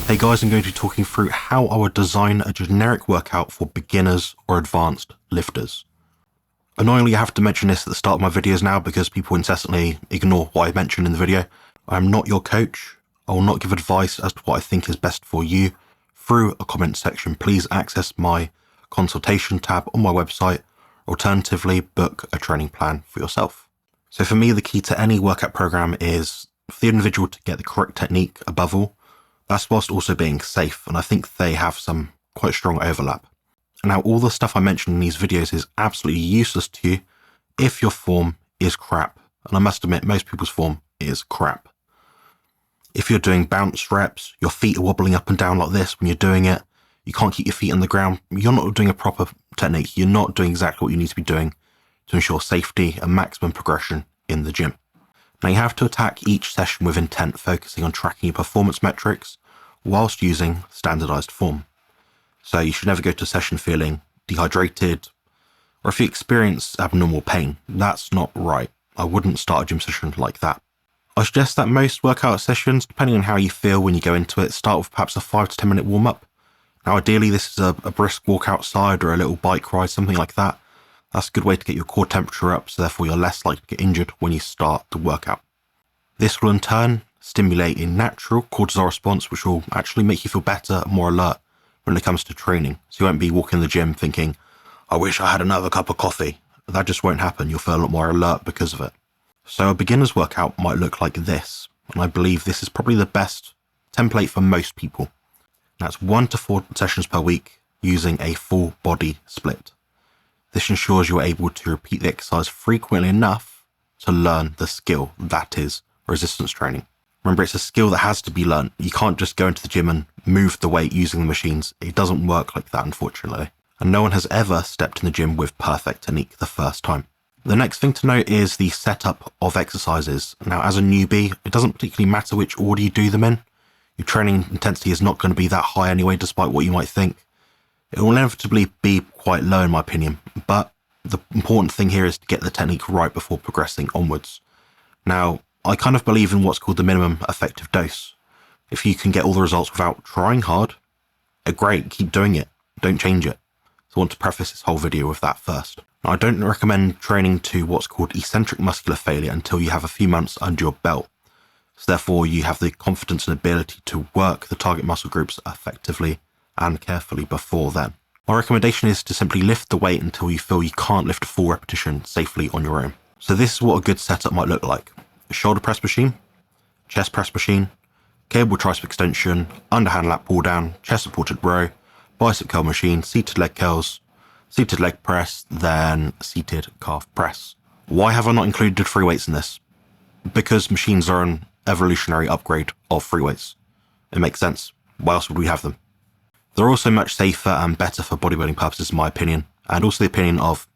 Hey guys, I'm going to be talking through how I would design a generic workout for beginners or advanced lifters. Annoyingly, I have to mention this at the start of my videos now because people incessantly ignore what I mentioned in the video. I am not your coach. I will not give advice as to what I think is best for you through a comment section. Please access my consultation tab on my website. Alternatively, book a training plan for yourself. So for me, the key to any workout program is for the individual to get the correct technique above all. That's whilst also being safe, and I think they have some quite strong overlap. Now, all the stuff I mentioned in these videos is absolutely useless to you if your form is crap. And I must admit, most people's form is crap. If you're doing bounce reps, your feet are wobbling up and down like this when you're doing it, you can't keep your feet on the ground, you're not doing a proper technique, you're not doing exactly what you need to be doing to ensure safety and maximum progression in the gym. Now, you have to attack each session with intent, focusing on tracking your performance metrics whilst using standardized form. So you should never go to a session feeling dehydrated, or if you experience abnormal pain, that's not right. I wouldn't start a gym session like that. I suggest that most workout sessions, depending on how you feel when you go into it, start with perhaps a 5 to 10 minute warm up. Now, ideally, this is a brisk walk outside or a little bike ride, something like that. That's a good way to get your core temperature up, so therefore you're less likely to get injured when you start the workout. This will in turn stimulate a natural cortisol response, which will actually make you feel better and more alert when it comes to training. So you won't be walking the gym thinking, I wish I had another cup of coffee. That just won't happen. You'll feel a lot more alert because of it. So a beginner's workout might look like this, and I believe this is probably the best template for most people. That's 1 to 4 sessions per week using a full body split. This ensures you're able to repeat the exercise frequently enough to learn the skill that is resistance training. Remember, it's a skill that has to be learned. You can't just go into the gym and move the weight using the machines. It doesn't work like that, unfortunately. And no one has ever stepped in the gym with perfect technique the first time. The next thing to note is the setup of exercises. Now, as a newbie, it doesn't particularly matter which order you do them in. Your training intensity is not going to be that high anyway, despite what you might think. It will inevitably be quite low in my opinion, but the important thing here is to get the technique right before progressing onwards. Now, I kind of believe in what's called the minimum effective dose. If you can get all the results without trying hard, great, keep doing it, don't change it. So I want to preface this whole video with that first. Now, I don't recommend training to what's called eccentric muscular failure until you have a few months under your belt. So therefore, you have the confidence and ability to work the target muscle groups effectively and carefully before then. My recommendation is to simply lift the weight until you feel you can't lift a full repetition safely on your own. So this is what a good setup might look like. A shoulder press machine, chest press machine, cable tricep extension, underhand lat pull down, chest supported row, bicep curl machine, seated leg curls, seated leg press, then seated calf press. Why have I not included free weights in this? Because machines are an evolutionary upgrade of free weights. It makes sense. Why else would we have them? They're also much safer and better for bodybuilding purposes, in my opinion, and also the opinion of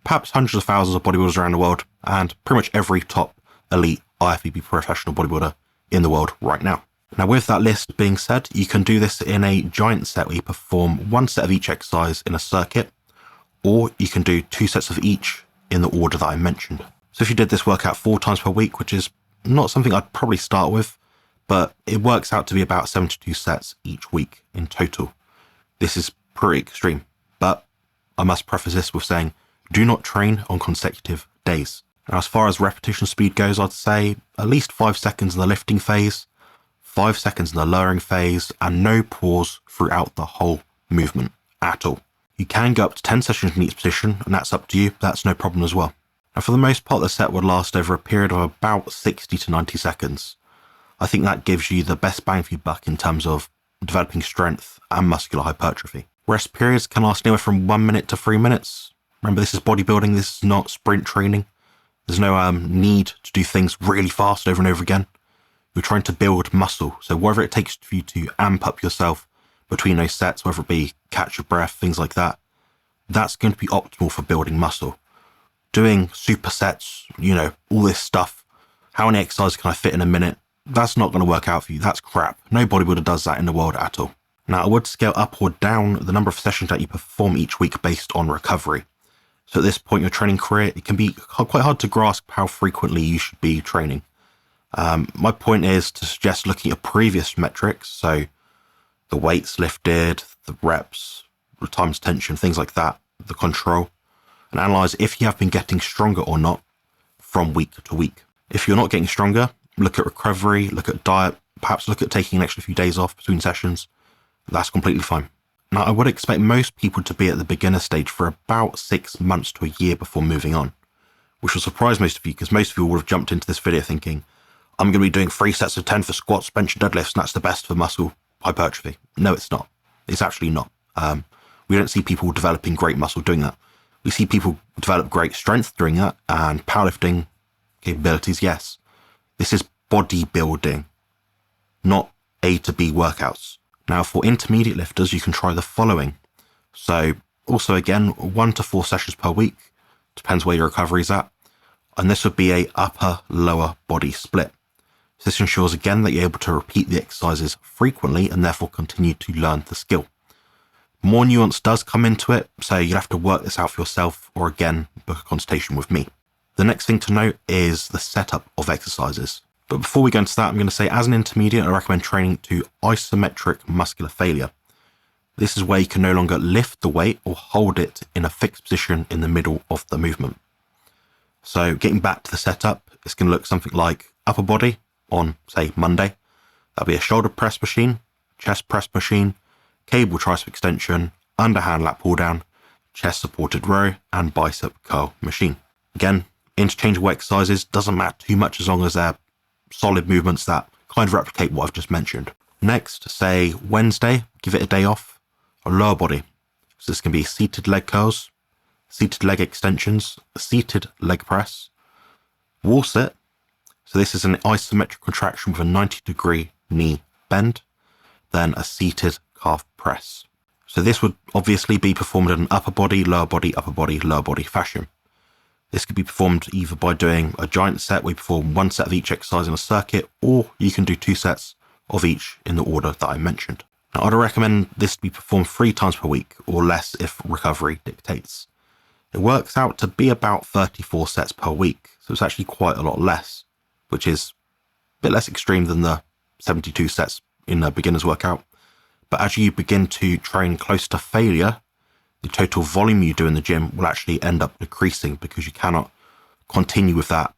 perhaps hundreds of thousands of bodybuilders around the world, and pretty much every top elite IFBB professional bodybuilder in the world right now. Now, with that list being said, you can do this in a giant set where you perform 1 set of each exercise in a circuit, or you can do 2 sets of each in the order that I mentioned. So if you did this workout 4 times per week, which is not something I'd probably start with, but it works out to be about 72 sets each week in total. This is pretty extreme, but I must preface this with saying, do not train on consecutive days. Now, as far as repetition speed goes, I'd say at least 5 seconds in the lifting phase, 5 seconds in the lowering phase, and no pause throughout the whole movement at all. You can go up to 10 sessions in each position, and that's up to you. That's no problem as well. Now, for the most part, the set would last over a period of about 60 to 90 seconds. I think that gives you the best bang for your buck in terms of developing strength and muscular hypertrophy. Rest periods can last anywhere from 1 minute to 3 minutes. Remember, this is bodybuilding, this is not sprint training. There's no need to do things really fast over and over again. You're trying to build muscle, so whatever it takes for you to amp up yourself between those sets, whether it be catch your breath, things like that, that's going to be optimal for building muscle. Doing supersets, all this stuff, how many exercises can I fit in a minute? That's not going to work out for you. That's crap. No bodybuilder does that in the world at all. Now, I would scale up or down the number of sessions that you perform each week based on recovery. So at this point in your training career, it can be quite hard to grasp how frequently you should be training. My point is to suggest looking at previous metrics, so the weights lifted, the reps, the times tension, things like that, the control, and analyze if you have been getting stronger or not from week to week. If you're not getting stronger, look at recovery, look at diet, perhaps look at taking an extra few days off between sessions. That's completely fine. Now, I would expect most people to be at the beginner stage for about 6 months to a year before moving on, which will surprise most of you because most of you would have jumped into this video thinking, I'm going to be doing 3 sets of 10 for squats, bench and deadlifts, and that's the best for muscle hypertrophy. No, it's not. It's actually not. We don't see people developing great muscle doing that. We see people develop great strength doing that and powerlifting capabilities, yes. This is bodybuilding, not A to B workouts. Now, for intermediate lifters, you can try the following. So also again, 1 to 4 sessions per week, depends where your recovery is at. And this would be a upper lower body split. So this ensures again that you're able to repeat the exercises frequently and therefore continue to learn the skill. More nuance does come into it, so you'll have to work this out for yourself or again, book a consultation with me. The next thing to note is the setup of exercises. But before we go into that, I'm going to say as an intermediate, I recommend training to isometric muscular failure. This is where you can no longer lift the weight or hold it in a fixed position in the middle of the movement. So getting back to the setup, it's going to look something like upper body on, say, Monday. That'll be a shoulder press machine, chest press machine, cable tricep extension, underhand lat pull down, chest supported row, and bicep curl machine. Again, interchangeable exercises, doesn't matter too much as long as they're solid movements that kind of replicate what I've just mentioned. Next, say Wednesday, give it a day off, a lower body. So this can be seated leg curls, seated leg extensions, seated leg press, wall sit. So this is an isometric contraction with a 90-degree knee bend, then a seated calf press. So this would obviously be performed in an upper body, lower body, upper body, lower body fashion. This could be performed either by doing a giant set where you perform 1 set of each exercise in a circuit, or you can do 2 sets of each in the order that I mentioned. Now, I'd recommend this to be performed 3 times per week or less if recovery dictates. It works out to be about 34 sets per week, so it's actually quite a lot less, which is a bit less extreme than the 72 sets in a beginner's workout. But as you begin to train close to failure, the total volume you do in the gym will actually end up decreasing because you cannot continue with that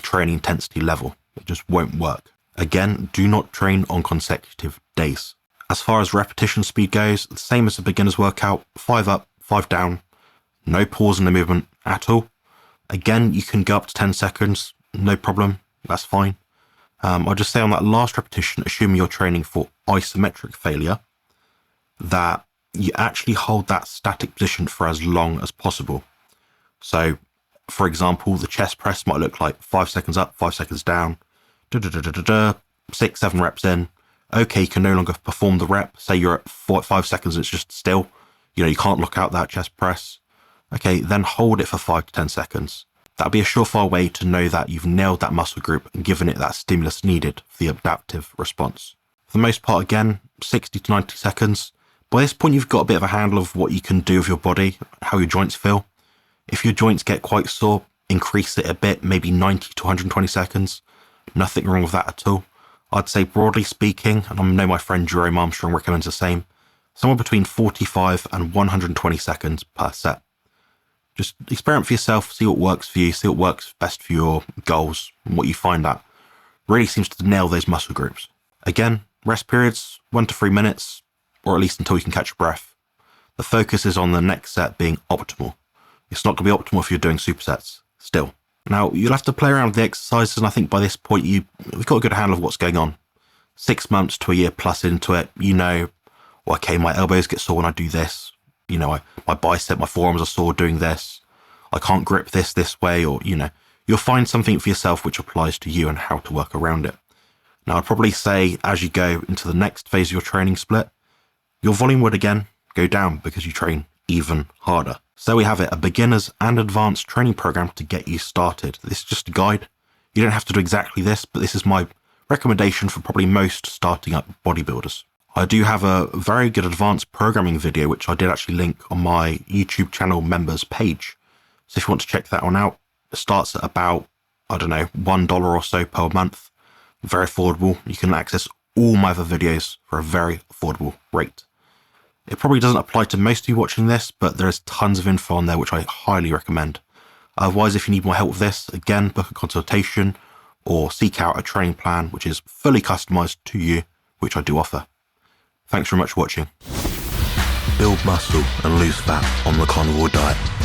training intensity level. It just won't work. Again, do not train on consecutive days. As far as repetition speed goes, the same as a beginner's workout, 5 up, 5 down, no pause in the movement at all. Again, you can go up to 10 seconds, no problem, that's fine. I'll just say on that last repetition, assuming you're training for isometric failure, that you actually hold that static position for as long as possible. So, for example, the chest press might look like 5 seconds up, 5 seconds down, 6, 7 reps in. Okay, you can no longer perform the rep. Say you're at 5 seconds and it's just still. You can't lock out that chest press. Okay, then hold it for 5 to 10 seconds. That'll be a surefire way to know that you've nailed that muscle group and given it that stimulus needed for the adaptive response. For the most part, again, 60 to 90 seconds. By this point, you've got a bit of a handle of what you can do with your body, how your joints feel. If your joints get quite sore, increase it a bit, maybe 90 to 120 seconds. Nothing wrong with that at all. I'd say broadly speaking, and I know my friend Jerome Armstrong recommends the same, somewhere between 45 and 120 seconds per set. Just experiment for yourself, see what works for you, see what works best for your goals, and what you find that really seems to nail those muscle groups. Again, rest periods, 1 to 3 minutes, or at least until you can catch your breath. The focus is on the next set being optimal. It's not going to be optimal if you're doing supersets, still. Now, you'll have to play around with the exercises, and I think by this point, we've got a good handle of what's going on. 6 months to a year plus into it, well, okay, my elbows get sore when I do this. My bicep, my forearms are sore doing this. I can't grip this way, or, you'll find something for yourself which applies to you and how to work around it. Now, I'd probably say as you go into the next phase of your training split, your volume would again go down because you train even harder. So we have it, a beginners and advanced training program to get you started. This is just a guide. You don't have to do exactly this, but this is my recommendation for probably most starting up bodybuilders. I do have a very good advanced programming video, which I did actually link on my YouTube channel members page. So if you want to check that one out, it starts at about, $1 or so per month. Very affordable. You can access all my other videos for a very affordable rate. It probably doesn't apply to most of you watching this, but there is tons of info on there which I highly recommend. Otherwise, if you need more help with this, again, book a consultation or seek out a training plan which is fully customized to you, which I do offer. Thanks very much for watching. Build muscle and lose fat on the carnivore diet.